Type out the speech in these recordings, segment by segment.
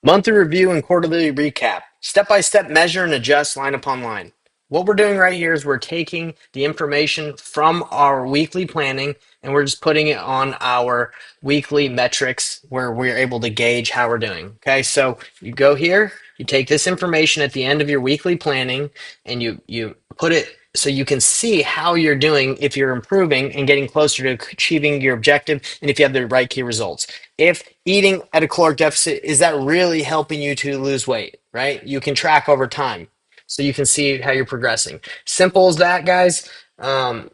Monthly review and quarterly recap. Step by step measure and adjust line upon line. What we're doing right here is we're taking the information from our weekly planning and we're just putting it on our weekly metrics where we're able to gauge how we're doing. Okay, so you go here, you take this information at the end of your weekly planning and you put it so you can see how you're doing, if you're improving and getting closer to achieving your objective, and if you have the right key results. If eating at a caloric deficit, is that really helping you to lose weight, right? You can track over time so you can see how you're progressing. Simple as that, guys. I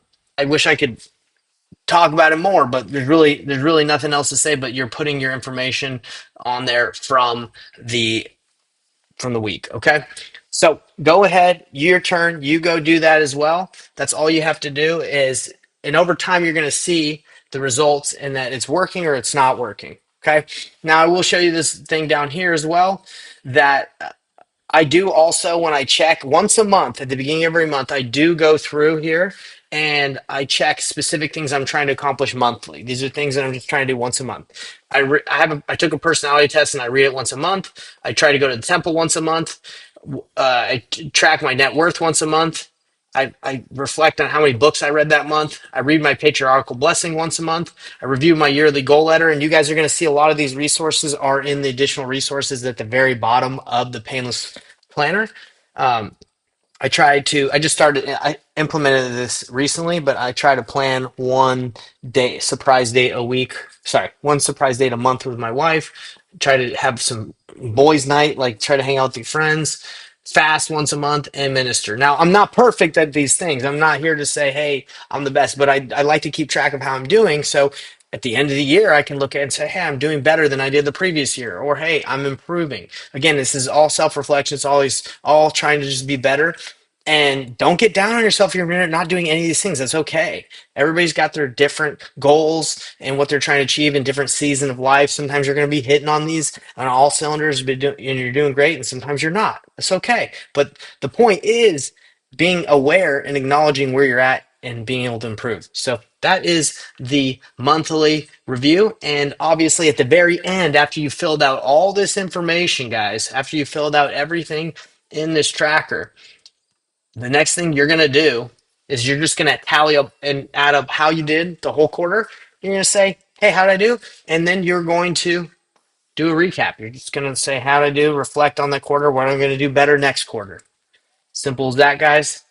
wish I could talk about it more, but there's really nothing else to say, but you're putting your information on there from the week. Okay. So go ahead, your turn. You go do that as well. That's all you have to do is, and over time, you're going to see the results and that it's working or it's not working. Okay. Now I will show you this thing down here as well that I do also when I check once a month at the beginning of every month, I do go through here and I check specific things I'm trying to accomplish monthly. These are things that I'm just trying to do once a month. I took a personality test and I read it once a month. I try to go to the temple once a month. Track my net worth once a month. I reflect on how many books I read that month. I read my patriarchal blessing once a month. I review my yearly goal letter, and you guys are going to see a lot of these resources are in the additional resources at the very bottom of the Painless Planner. Um, I just started, I implemented this recently, but I try to plan one day, surprise date a week. Sorry, one surprise date a month with my wife. Try to have some boys' night, like try to hang out with your friends, fast once a month, and minister. Now, I'm not perfect at these things. I'm not here to say, hey, I'm the best, but I like to keep track of how I'm doing. So at the end of the year, I can look at it and say, hey, I'm doing better than I did the previous year, or hey, I'm improving. Again, this is all self-reflection. It's always all trying to just be better. And don't get down on yourself if you're not doing any of these things. That's okay. Everybody's got their different goals and what they're trying to achieve in different season of life. Sometimes you're going to be hitting on these on all cylinders, and you're doing great, and sometimes you're not. That's okay. But the point is being aware and acknowledging where you're at and being able to improve. So that is the monthly review. And obviously, at the very end, after you filled out all this information, guys, after you filled out everything in this tracker, the next thing you're going to do is you're just going to tally up and add up how you did the whole quarter. You're going to say, hey, how did I do? And then you're going to do a recap. You're just going to say, how did I do? Reflect on that quarter. What am I going to do better next quarter? Simple as that, guys.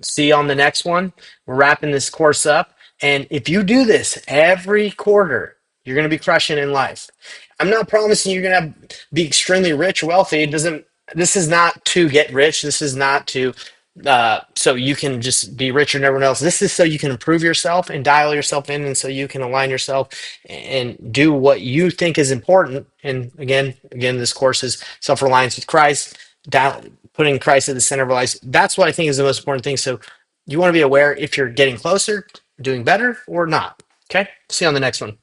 See you on the next one. We're wrapping this course up. And if you do this every quarter, you're going to be crushing in life. I'm not promising you're going to be extremely rich, wealthy. This is not to get rich. This is not to, so you can just be richer than everyone else. This is so you can improve yourself and dial yourself in, and so you can align yourself and do what you think is important. And again, this course is self-reliance with Christ, putting Christ at the center of our lives. That's what I think is the most important thing. So you want to be aware if you're getting closer, doing better, or not. Okay. See you on the next one.